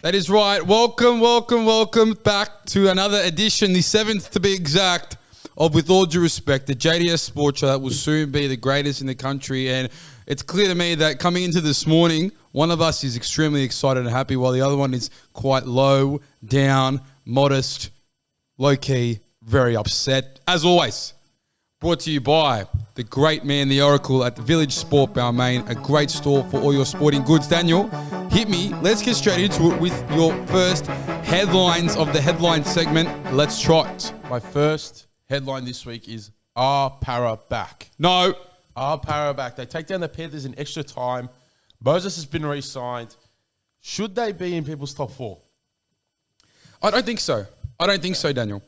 That is right. Welcome back to another edition, the 7th to be exact, of With All Due Respect, the JDS Sports Show that will soon be the greatest in the country. And it's clear to me that coming into this morning, one of us is extremely excited and happy, while the other one is quite low, down, modest, low-key, very upset. As always, brought to you by the great man, the Oracle at the Village Sport Balmain, a great store for all your sporting goods. Daniel, hit me. Let's get straight into it with your first headlines of the headline segment. Let's try it. My first headline this week is Para back. No. Para back. They take down the Panthers in extra time. Moses has been re-signed. Should they be in people's top four? I don't think so. Daniel.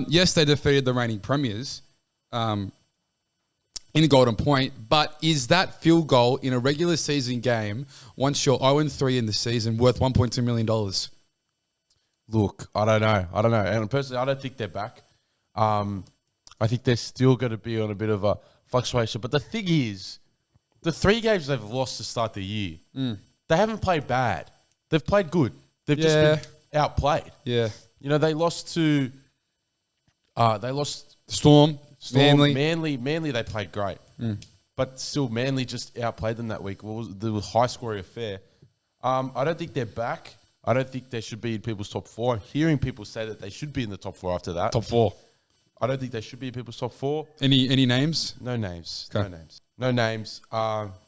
Yes, they defeated the reigning premiers in Golden Point, but is that field goal in a regular season game, once you're 0-3 in the season, worth $1.2 million? Look, I don't know. And personally, I don't think they're back. I think they're still going to be on a bit of a fluctuation. But the thing is, the 3 games they've lost to start the year, they haven't played bad. They've played good. They've just been outplayed. Yeah. You know, they lost to... Storm, Manly. Manly, they played great. But still, Manly just outplayed them that week. Well, the high-scoring affair. I don't think they're back. I don't think they should be in people's top four. I'm hearing people say that they should be in the top four after that. Top four. I don't think they should be in people's top four. Any names? No names. Okay. No names.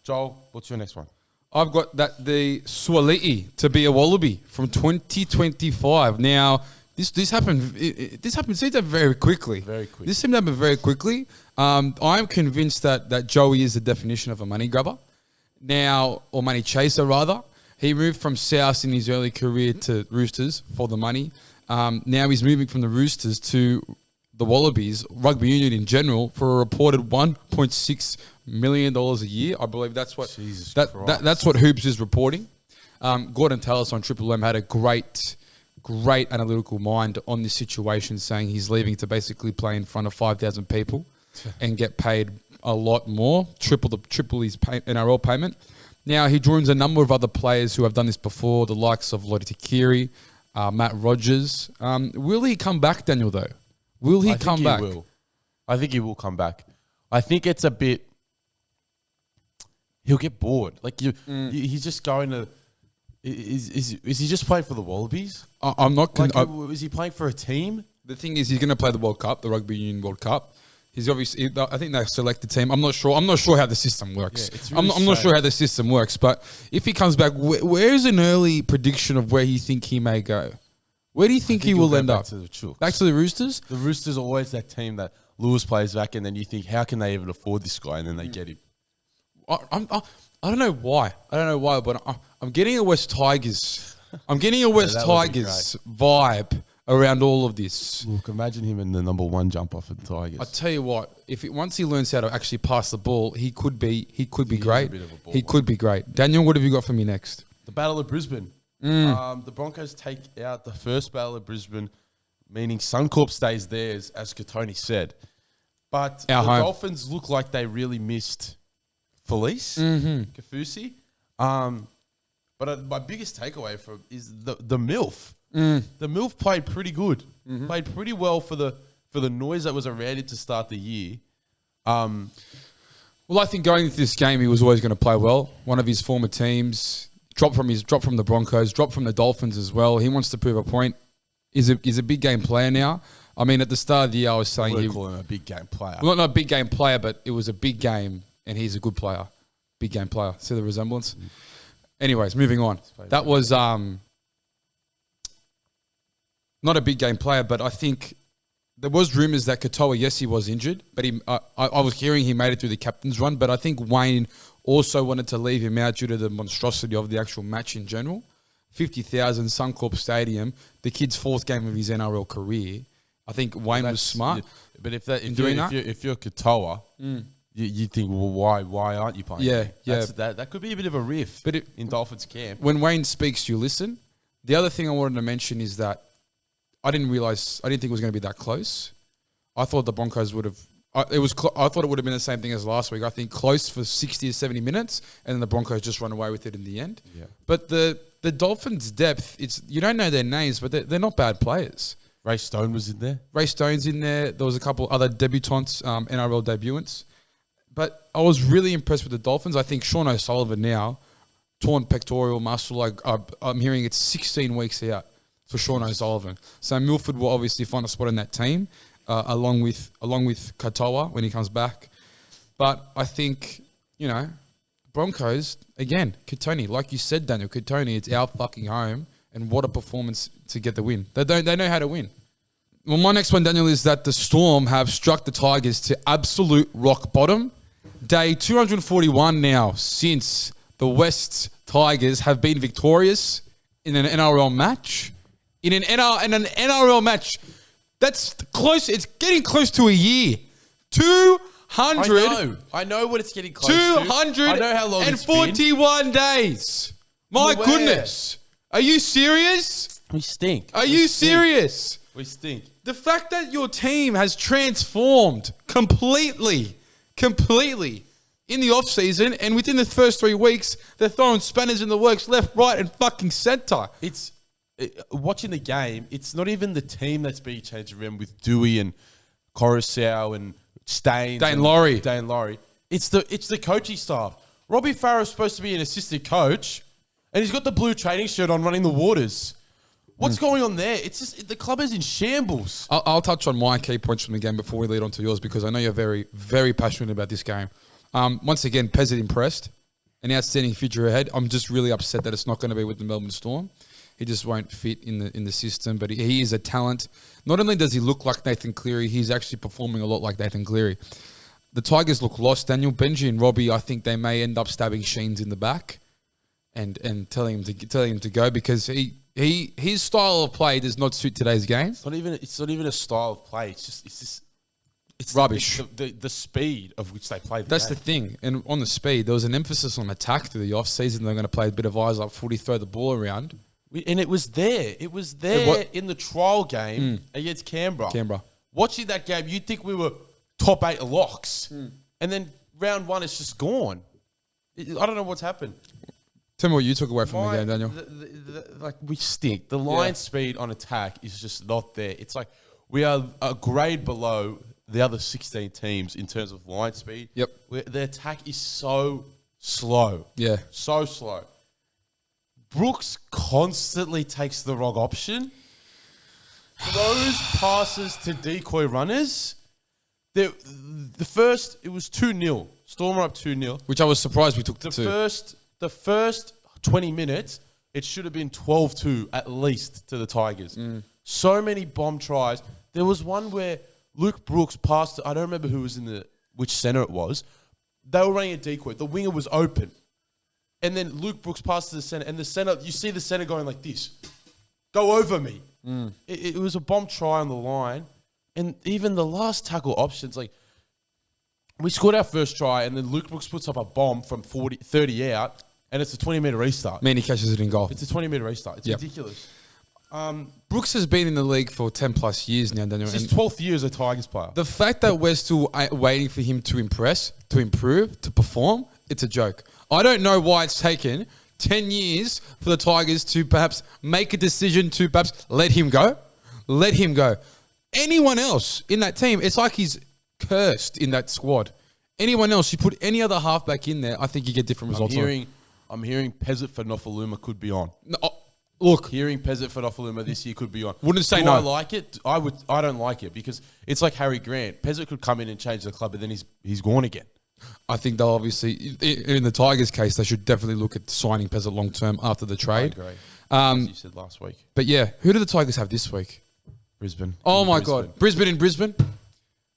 Joel, what's your next one? I've got that the Swaliti to be a Wallaby from 2025. Now, this happened. This seemed to happen very quickly. This seemed to happen very quickly. I'm convinced that Joey is the definition of a money grabber now, or money chaser rather. He moved from South in his early career to Roosters for the money. Now he's moving from the Roosters to the Wallabies, rugby union in general, for a reported $1.6 million a year. I believe that's what that's what Hoops is reporting. Gordon Tallis on Triple M had a great analytical mind on this situation, saying he's leaving to basically play in front of 5,000 people and get paid a lot more, triple his NRL payment. Now, he joins a number of other players who have done this before, the likes of Lottie Takiri, Matt Rogers. Will he come back, Daniel, though? Will he come back? I think he will come back. I think it's a bit... He'll get bored. Like, he's just going to... Is he just playing for the Wallabies? I'm not... Is he playing for a team? The thing is, he's going to play the World Cup, the Rugby Union World Cup. He's obviously... I think they select the team. I'm not sure how the system works. Yeah, really I'm not sure how the system works, but if he comes back, where's an early prediction of where you think he may go? Where do you think he will end up? Back to the Roosters? The Roosters are always that team that lures players back, and then you think, how can they even afford this guy? And then they get him. I don't know why. But I'm getting a West Tigers. I'm getting a West Tigers vibe around all of this. Look, imagine him in the number 1 jump off of the Tigers. I tell you what, once he learns how to actually pass the ball, he could be great. He could be great. Daniel, what have you got for me next? The Battle of Brisbane. The Broncos take out the first Battle of Brisbane, meaning Suncorp stays theirs, as Katoni said. But the Dolphins look like they really missed Felice, Kafusi. But my biggest takeaway is the MILF. The MILF played pretty good. Played pretty well for the noise that was around it to start the year. Well, I think going into this game, he was always going to play well. One of his former teams dropped from the Broncos, dropped from the Dolphins as well. He wants to prove a point. He's a big game player now. I mean, at the start of the year, I was saying he call him a big game player. Well, not a big game player, but it was a big game, and he's a good player, big game player. See the resemblance? Anyways, moving on. That was not a big game player, but I think there was rumours that Katoa, yes, he was injured, but I was hearing he made it through the captain's run. But I think Wayne also wanted to leave him out due to the monstrosity of the actual match in general. 50,000, Suncorp Stadium, the kid's 4th game of his NRL career. I think Wayne was smart. But if you're Katoa, you think, well, why aren't you playing? Yeah. That could be a bit of a riff in Dolphins camp. When Wayne speaks, you listen. The other thing I wanted to mention is that I didn't think it was going to be that close. I thought the Broncos would have I thought it would have been the same thing as last week. I think close for 60 or 70 minutes, and then the Broncos just run away with it in the end. Yeah. But the Dolphins' depth, you don't know their names, but they're not bad players. Ray Stone was in there. Ray Stone's in there. There was a couple other debutants, NRL debutants. But I was really impressed with the Dolphins. I think Sean O'Sullivan now, torn pectoral muscle, I'm hearing it's 16 weeks out for Sean O'Sullivan. So Milford will obviously find a spot in that team. Along with Katoa when he comes back. But I think, Broncos, again, Katoni, like you said, Daniel, Katoni, it's our fucking home, and what a performance to get the win. They know how to win. Well, my next one, Daniel, is that the Storm have struck the Tigers to absolute rock bottom. Day 241 now since the West Tigers have been victorious in an NRL match. In an NRL match. That's close. It's getting close to a year. 200. I know what it's getting close to. 241 I know how long it's been. days. My goodness. Are you serious? We stink. Are you serious? We stink. The fact that your team has transformed completely in the off-season, and within the first 3 weeks, they're throwing spanners in the works left, right, and fucking centre. Watching the game, it's not even the team that's being changed around with Dewey and Coruscant and Staines. Dane Laurie. It's the coaching staff. Robbie Farah's supposed to be an assistant coach, and he's got the blue training shirt on running the waters. What's going on there? It's just the club is in shambles. I'll touch on my key points from the game before we lead on to yours, because I know you're very, very passionate about this game. Once again, Pez impressed. An outstanding future ahead. I'm just really upset that it's not going to be with the Melbourne Storm. He just won't fit in the system, but he is a talent. Not only does he look like Nathan Cleary, he's actually performing a lot like Nathan Cleary. The Tigers look lost. Daniel, Benji and Robbie, I think they may end up stabbing Sheens in the back and telling him to go, because his style of play does not suit today's game. It's not even a style of play. It's rubbish. The speed of which they play. That's the thing. And on the speed, there was an emphasis on attack through the off season. They're going to play a bit of eyes up footy, throw the ball around. And it was there. It was there in the trial game against Canberra. Watching that game, you'd think we were top 8 locks. And then round 1, it's just gone. I don't know what's happened. Tell me what you took away from the game, Daniel. We stink. The line speed on attack is just not there. It's like we are a grade below the other 16 teams in terms of line speed. Yep. The attack is so slow. Yeah. So slow. Brooks constantly takes the wrong option. Throws passes to decoy runners. The first, it was 2-0. Storm were up 2-0. Which I was surprised we took the first 20 minutes, it should have been 12-2 at least to the Tigers. So many bomb tries. There was one where Luke Brooks passed, I don't remember who was which centre it was. They were running a decoy. The winger was open. And then Luke Brooks passed to the centre, and the centre, you see the centre going like this. Go over me. It was a bomb try on the line. And even the last tackle options, like, we scored our first try, and then Luke Brooks puts up a bomb from 30 out, and it's a 20-metre restart. Man, he catches it in goal. It's a 20-metre restart. It's ridiculous. Brooks has been in the league for 10 plus years now, Daniel. It's his 12th year as a Tigers player. The fact that we're still waiting for him to impress, to improve, to perform, it's a joke. I don't know why it's taken 10 years for the Tigers to perhaps make a decision to perhaps let him go. Let him go. Anyone else in that team, it's like he's cursed in that squad. Anyone else, you put any other halfback in there, I think you get different results. I'm hearing Pezzett for Nofaluma could be on. No, look, hearing Pezzett for Nofaluma this year could be on. Wouldn't say Do no. I like it? I don't like it because it's like Harry Grant. Pezzett could come in and change the club, but then he's gone again. I think they'll obviously, in the Tigers' case, they should definitely look at signing Pezzett long term after the trade. I agree. As you said last week. But yeah, who do the Tigers have this week? Brisbane. Oh my God, Brisbane.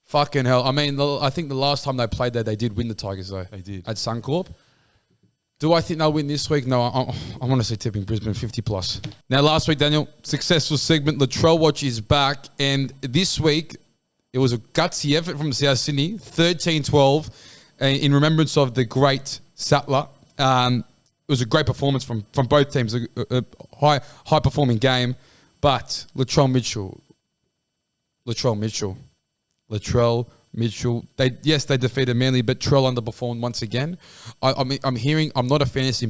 Fucking hell! I mean, I think the last time they played there, they did win the Tigers though. They did at Suncorp. Do I think they'll win this week? No, I want to say tipping Brisbane 50 plus. Now, last week, Daniel, successful segment. Latrell Watch is back, and this week it was a gutsy effort from South Sydney, 13-12. In remembrance of the great Sattler. It was a great performance from both teams, a high-performing game. But Latrell Mitchell. They defeated Manly, but Trell underperformed once again. I'm hearing I'm not a fantasy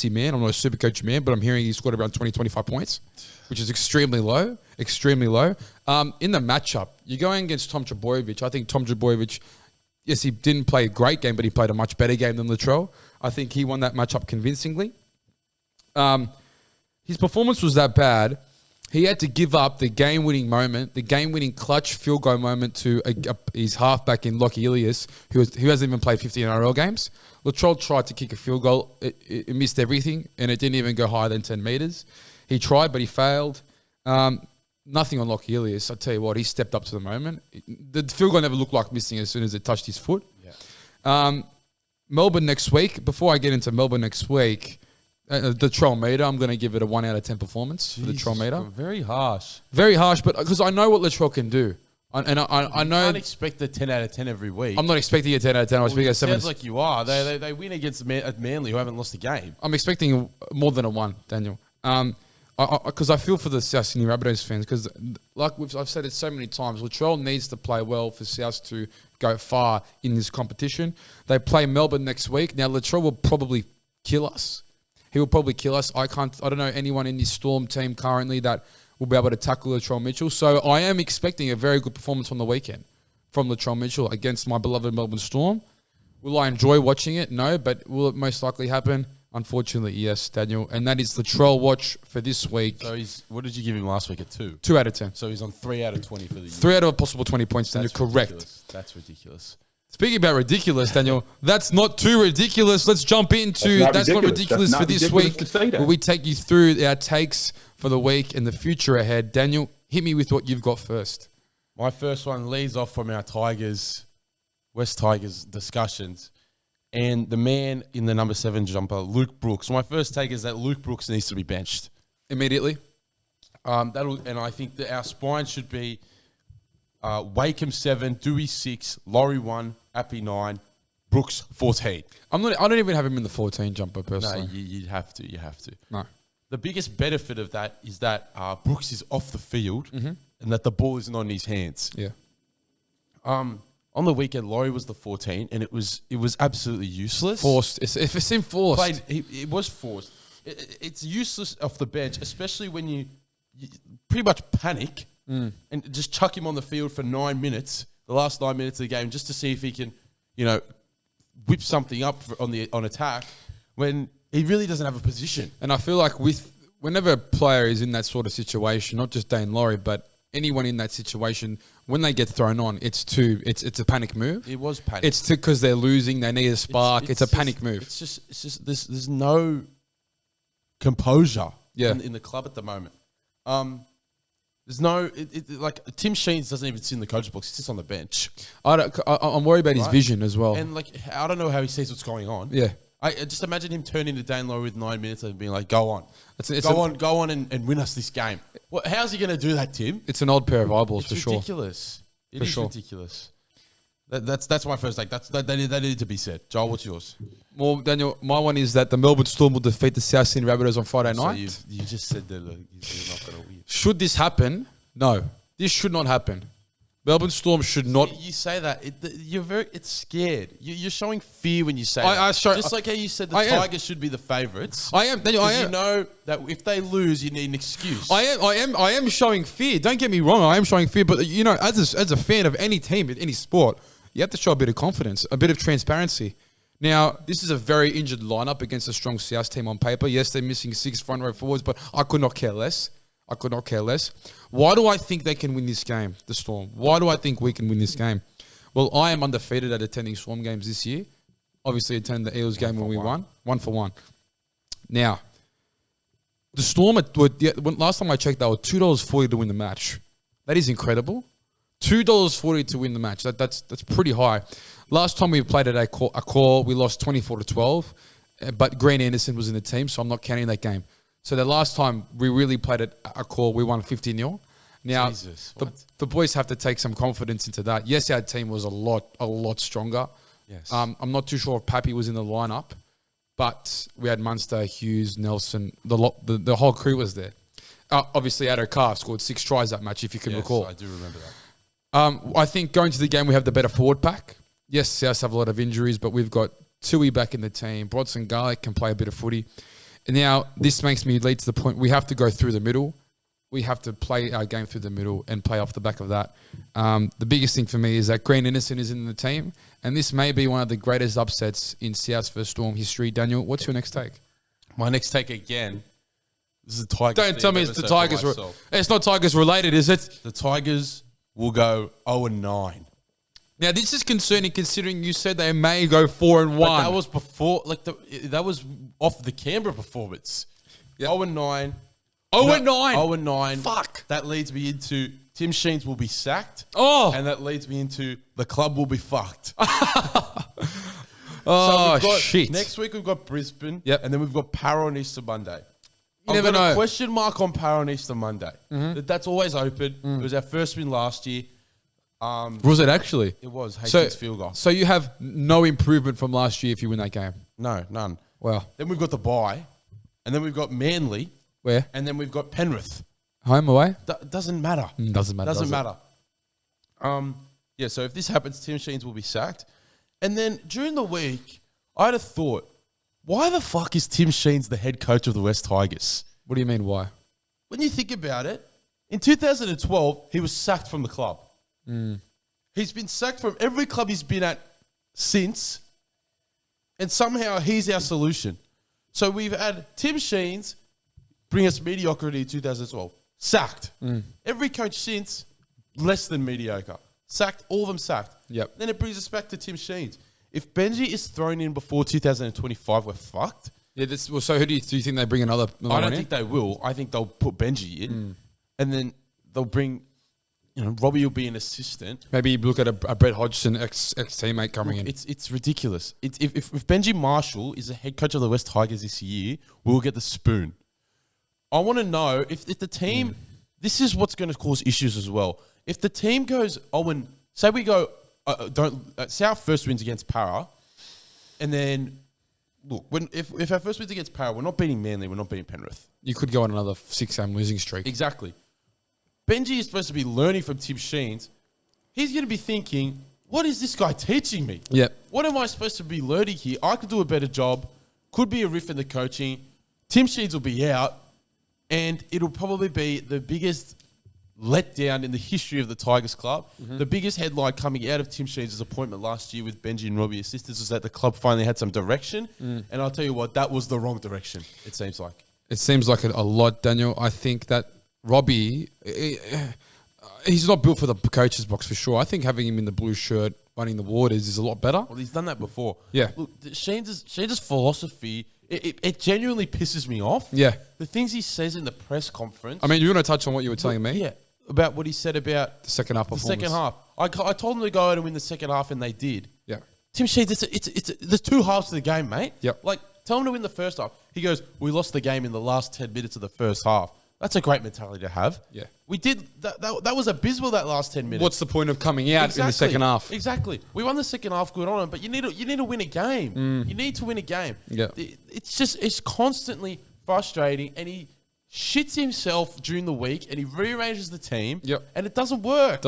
man. I'm not a super coach man, but I'm hearing he scored around 20-25 points, which is extremely low. Extremely low. In the matchup, you're going against Tom Trbojevic. I think Tom Trbojevic, yes, he didn't play a great game, but he played a much better game than Latrell. I think he won that matchup convincingly. His performance was that bad. He had to give up the game-winning moment, the game-winning clutch field goal moment to his halfback in Lockie Ilias, who hasn't even played 15 NRL games. Latrell tried to kick a field goal. It missed everything, and it didn't even go higher than 10 metres. He tried, but he failed. Nothing on Lockie Ilias. I tell you what, he stepped up to the moment. The field goal never looked like missing as soon as it touched his foot. Yeah. Melbourne next week. Before I get into Melbourne next week, the Troll meter, I'm going to give it a 1 out of 10 performance for the Troll meter. Very harsh. Very harsh, but because I know what Latrell can do. I know. You can't expect a 10 out of 10 every week. I'm not expecting a 10 out of 10. I'm expecting a 7. Sounds like you are. They win against Manly, who haven't lost a game. I'm expecting more than a 1, Daniel. Because I feel for the South Sydney Rabbitohs fans, because like I've said it so many times, Latrell needs to play well for South to go far in this competition. They play Melbourne next week. Now, Latrell will probably kill us. He will probably kill us. I don't know anyone in this Storm team currently that will be able to tackle Latrell Mitchell. So I am expecting a very good performance on the weekend from Latrell Mitchell against my beloved Melbourne Storm. Will I enjoy watching it? No, but will it most likely happen? Unfortunately, yes, Daniel. And that is Latrell Watch for this week. So what did you give him last week? A 2? 2 out of 10. So he's on 3 out of 20 for the year. 3 out of a possible 20 points, Daniel. Correct. Ridiculous. That's ridiculous. Speaking about ridiculous, Daniel, that's not too ridiculous. Let's jump into That's Not Ridiculous for this week, where we take you through our takes for the week and the future ahead. Daniel, hit me with what you've got first. My first one leads off from our West Tigers discussions. And the man in the number 7 jumper, Luke Brooks. My first take is that Luke Brooks needs to be benched immediately. And I think that our spine should be Wakeham 7, Dewey 6, Laurie 1, Appy 9, Brooks 14. I don't even have him in the 14 jumper personally. No, you have to. You have to. No. The biggest benefit of that is that Brooks is off the field and that the ball isn't on his hands. Yeah. On the weekend, Laurie was the 14, and it was absolutely useless. Forced. If it's enforced. It was forced. It's useless off the bench, especially when you pretty much panic and just chuck him on the field for 9 minutes, the last 9 minutes of the game, just to see if he can, whip something up on attack when he really doesn't have a position. And I feel like whenever a player is in that sort of situation, not just Dane Laurie, but anyone in that situation, when they get thrown on, it's a panic move. It was panic. It's because they're losing, they need a spark. It's a panic move. It's just there's no composure in the club at the moment. There's no like Tim Sheens doesn't even sit in the coach's box; he sits on the bench. I'm worried about his vision as well, and I don't know how he sees what's going on. Yeah, I just imagine him turning to Dane Laurie with 9 minutes and being like, "Go on, go on, and win us this game." How's he going to do that, Tim? It's an odd pair of eyeballs for sure. Ridiculous. It is ridiculous. That's my first take. That needed to be said. Joel, what's yours? Well, Daniel, my one is that the Melbourne Storm will defeat the South Sydney Rabbitohs on Friday night. So you just said that you're not going to win. Should this happen? No, this should not happen. Melbourne Storm should not. You say that it's scared. You're showing fear when you say that. Just like how you said the Tigers should be the favourites. I am. Daniel, I am. You know that if they lose, you need an excuse. I am showing fear. Don't get me wrong. I am showing fear, but as a fan of any team, any sport, you have to show a bit of confidence, a bit of transparency. Now, this is a very injured lineup against a strong South team on paper. Yes, they're missing 6 front row forwards, but I could not care less. Why do I think they can win this game, the Storm? Why do I think we can win this game? Well, I am undefeated at attending Storm games this year. Obviously, attended the Eels game when we won. 1 for 1. Now, the Storm, last time I checked, they were $2.40 to win the match. That is incredible. $2.40 to win the match. That's pretty high. Last time we played at a call, we lost 24-12, but Grant Anderson was in the team, so I'm not counting that game. So the last time we really played at a call, we won 50-0. Now, the boys have to take some confidence into that. Yes, our team was a lot stronger. Yes. I'm not too sure if Pappy was in the lineup, but we had Munster, Hughes, Nelson. The whole crew was there. Obviously, Addo Carr scored 6 tries that match, if you can recall. I do remember that. I think going to the game, we have the better forward pack. Yes, South have a lot of injuries, but we've got Tui back in the team. Brodson Garlic can play a bit of footy. And now this makes me lead to the point we have to go through the middle. We have to play our game through the middle and play off the back of that. The biggest thing for me is that Green Innocent is in the team, and this may be one of the greatest upsets in South's first Storm history. Daniel, what's your next take? My next take again. This is the Tigers. Don't tell me it's the Tigers. It's not Tigers related, is it? The Tigers will go 0-9. Now this is concerning, considering you said they may go 4-1. But that was before, that was off the Canberra performance. Yep. 0-9. 0-9. 0-9. Fuck. That leads me into Tim Sheens will be sacked. Oh. And that leads me into the club will be fucked. Shit. Next week we've got Brisbane. Yep. And then we've got Para on Easter Monday. You never know. A question mark on Para on Easter Monday. That's always open. It was our first win last year. Was it actually? It was. Hastings field goal. So you have no improvement from last year if you win that game? No, none. Wow. Then we've got the bye. And then we've got Manly. Where? And then we've got Penrith. Home, away? Doesn't matter. Doesn't matter. Doesn't matter. Yeah, so if this happens, Tim Sheens will be sacked. And then during the week, I had a thought. Why the fuck is Tim Sheens the head coach of the West Tigers? What do you mean, why? When you think about it, in 2012, he was sacked from the club. He's been sacked from every club he's been at since. And somehow he's our solution. So we've had Tim Sheens bring us mediocrity in 2012. Sacked. Every coach since, less than mediocre. Sacked, all of them sacked. Yep. Then it brings us back to Tim Sheens. If Benji is thrown in before 2025, we're fucked. Yeah. So who do you think they bring another I don't think they will. I think they'll put Benji in, and then they'll bring, Robbie will be an assistant. Maybe you look at a Brett Hodgson ex teammate coming in. It's ridiculous. If Benji Marshall is the head coach of the West Tigers this year, we'll get the spoon. I want to know if the team. This is what's going to cause issues as well. If the team goes, say we go, say our first wins against Para, and then look, if our first wins against Para, we're not beating Manly, we're not beating Penrith. You could go on another 6-game losing streak. Exactly. Benji is supposed to be learning from Tim Sheens. He's going to be thinking, what is this guy teaching me? Yep. What am I supposed to be learning here? I could do a better job. Could be a riff in the coaching. Tim Sheens will be out, and it'll probably be the biggest letdown in the history of the Tigers club. The biggest headline coming out of Tim Sheens' appointment last year with Benji and Robbie assistants was that the club finally had some direction. And I'll tell you what, that was the wrong direction, it seems like. It seems like it a lot, Daniel. I think that Robbie, he's not built for the coach's box for sure. I think having him in the blue shirt running the Waters is a lot better. Well, he's done that before. Yeah. Look, Sheens' philosophy, it genuinely pisses me off. Yeah. The things he says in the press conference. I mean, you want to touch on what you were telling me? Yeah. About what he said about the second half performance. The second half. I told them to go out and win the second half, and they did. Yeah. Tim Sheens, there's two halves to the game, mate. Yep. Like, tell him to win the first half. He goes, we lost the game in the last 10 minutes of the first half. That's a great mentality to have. Yeah. We did, that was abysmal that last 10 minutes. What's the point of coming out in the second half? Exactly. We won the second half, good on him, but you need to win a game. You need to win a game. Yeah. It's constantly frustrating, and he shits himself during the week, and he rearranges the team. Yep. And it doesn't work. It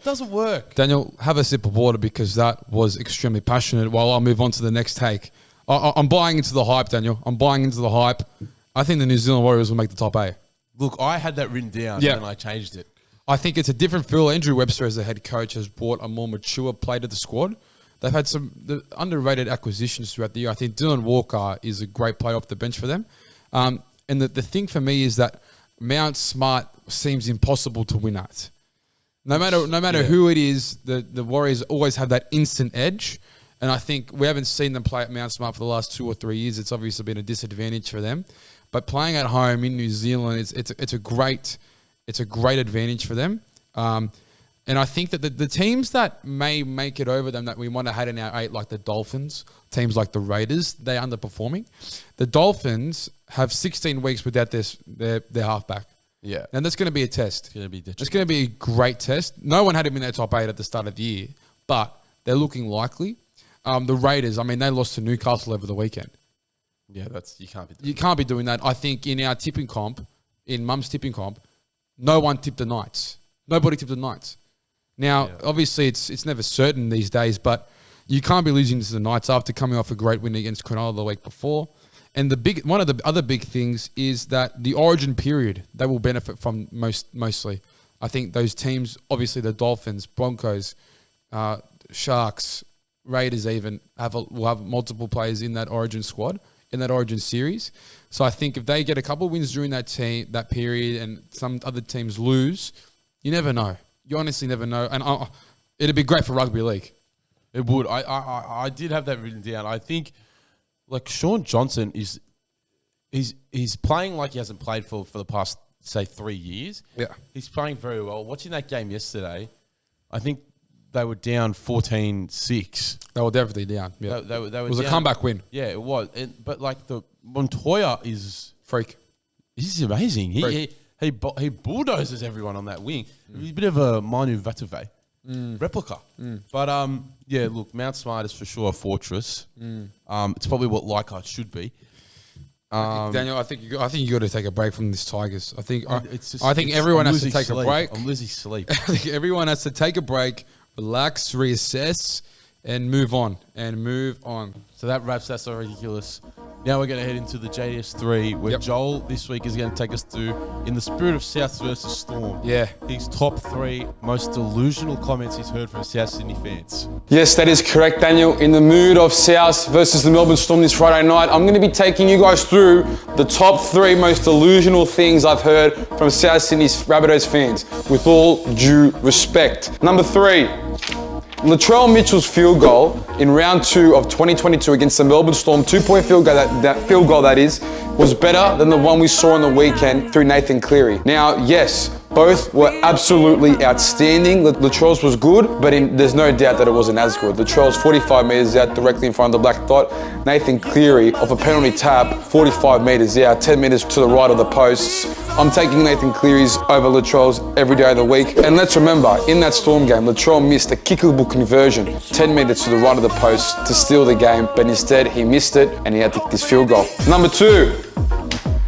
doesn't work. Daniel, have a sip of water because that was extremely passionate. While I'll move on to the next take. I'm buying into the hype, Daniel. I'm buying into the hype. I think the New Zealand Warriors will make the top 8. Look, I had that written down, and I changed it. I think it's a different feel. Andrew Webster, as the head coach, has brought a more mature play to the squad. They've had the underrated acquisitions throughout the year. I think Dylan Walker is a great player off the bench for them. And the thing for me is that Mount Smart seems impossible to win at. No matter who it is, the Warriors always have that instant edge. And I think we haven't seen them play at Mount Smart for the last 2 or 3 years. It's obviously been a disadvantage for them. But playing at home in New Zealand, it's a great advantage for them. And I think that the teams that may make it over them that we might have had in our 8, like the Dolphins, teams like the Raiders, they're underperforming. The Dolphins have 16 weeks without their halfback. Yeah. And that's going to be a test. It's going to be a great test. No one had him in their top 8 at the start of the year, but they're looking likely. The Raiders, I mean, they lost to Newcastle over the weekend. Yeah, you can't be doing that. You can't be doing that. I think in our tipping comp, in Mum's tipping comp, no one tipped the Knights. Nobody tipped the Knights. Now, obviously, it's never certain these days, but you can't be losing to the Knights after coming off a great win against Cronulla the week before. And one of the other big things is that the Origin period, they will benefit from mostly. I think those teams, obviously the Dolphins, Broncos, Sharks, Raiders even, will have multiple players in that Origin squad, in that Origin series. So I think if they get a couple of wins during that period and some other teams lose, you never know. You honestly never know. And it'd be great for rugby league. It would. I did have that written down. I think, like, Sean Johnson he's playing like he hasn't played for the past, say, 3 years. Yeah. He's playing very well. Watching that game yesterday, I think they were down 14-6. They were definitely down. Yeah. They were it was down. a comeback win. Yeah, it was. But, like, the Montoya is... Freak. He's amazing. He bulldozes everyone on that wing. He's a bit of a Manu Vatuvei replica. But, yeah, look, Mount Smart is for sure a fortress. It's probably what Leichhardt should be. Daniel, I think you got to take a break from this Tigers. I think everyone has to take a break. I'm losing sleep. I think everyone has to take a break, relax, reassess, and move on. So that wraps That's So Ridiculous. Now we're going to head into the JDS3, where Joel this week is going to take us through, in the spirit of South versus Storm, his top 3 most delusional comments he's heard from South Sydney fans. Yes, that is correct, Daniel. In the mood of South versus the Melbourne Storm this Friday night, I'm going to be taking you guys through the top 3 most delusional things I've heard from South Sydney's Rabbitohs fans, with all due respect. Number 3. Latrell Mitchell's field goal in round 2 of 2022 against the Melbourne Storm, 2-point field goal, that field goal that is, was better than the one we saw on the weekend through Nathan Cleary. Now, yes, both were absolutely outstanding. Latrell's was good, but there's no doubt that it wasn't as good. Latrell's 45 metres out directly in front of the black dot. Nathan Cleary, off a penalty tap, 45 metres out, 10 metres to the right of the posts. I'm taking Nathan Cleary's over Latrell's every day of the week. And let's remember, in that Storm game, Latrell missed a kickable conversion, 10 metres to the right of the post to steal the game, but instead he missed it and he had to kick this field goal. Number 2.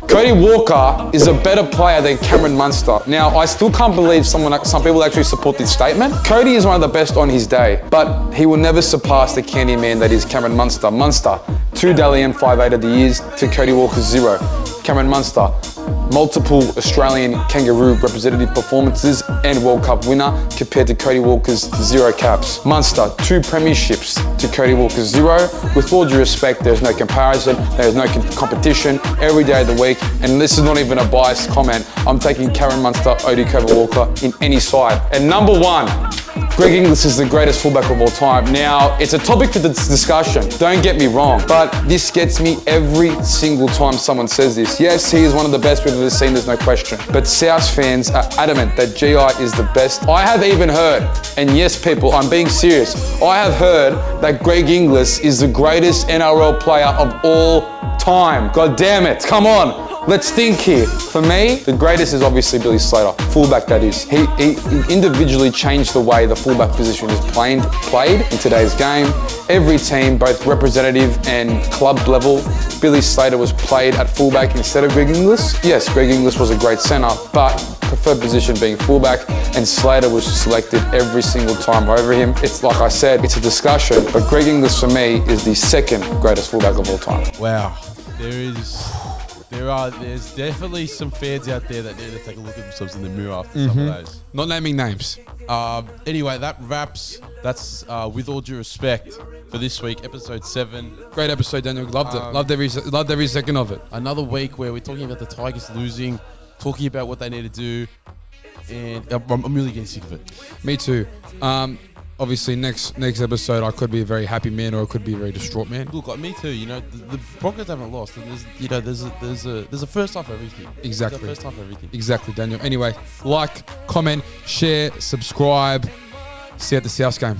Cody Walker is a better player than Cameron Munster. Now, I still can't believe some people actually support this statement. Cody is one of the best on his day, but he will never surpass the candy man that is Cameron Munster. Munster, 2 Dally M 5'8" of the years to Cody Walker's 0. Cameron Munster, multiple Australian Kangaroo representative performances and World Cup winner compared to Cody Walker's 0 caps. Munster, 2 premierships to Cody Walker's 0. With all due respect, there's no comparison, there's no competition every day of the week, and this is not even a biased comment. I'm taking Cameron Munster, Odie Walker in any side. And number 1, Greg Inglis is the greatest fullback of all time. Now, it's a topic for this discussion, don't get me wrong, but this gets me every single time someone says this. Yes, he is one of the best we've ever seen, there's no question. But South fans are adamant that GI is the best. I have even heard, and yes people, I'm being serious, I have heard that Greg Inglis is the greatest NRL player of all time. God damn it, come on. Let's think here. For me, the greatest is obviously Billy Slater, fullback that is. He individually changed the way the fullback position is played in today's game. Every team, both representative and club level, Billy Slater was played at fullback instead of Greg Inglis. Yes, Greg Inglis was a great centre, but preferred position being fullback, and Slater was selected every single time over him. It's like I said, it's a discussion, but Greg Inglis for me is the 2nd greatest fullback of all time. Wow, there's definitely some fans out there that need to take a look at themselves in the mirror after some of those. Not naming names. Anyway, that's with all due respect for this week, episode 7. Great episode, Daniel. Loved it. Loved every second of it. Another week where we're talking about the Tigers losing, talking about what they need to do, and I'm really getting sick of it. Me too. Obviously, next episode, I could be a very happy man or I could be a very distraught man. Look, me too. You know, the Broncos haven't lost, and there's a first half of everything. Exactly. There's a first half of everything. Exactly, Daniel. Anyway, like, comment, share, subscribe. See you at the South game.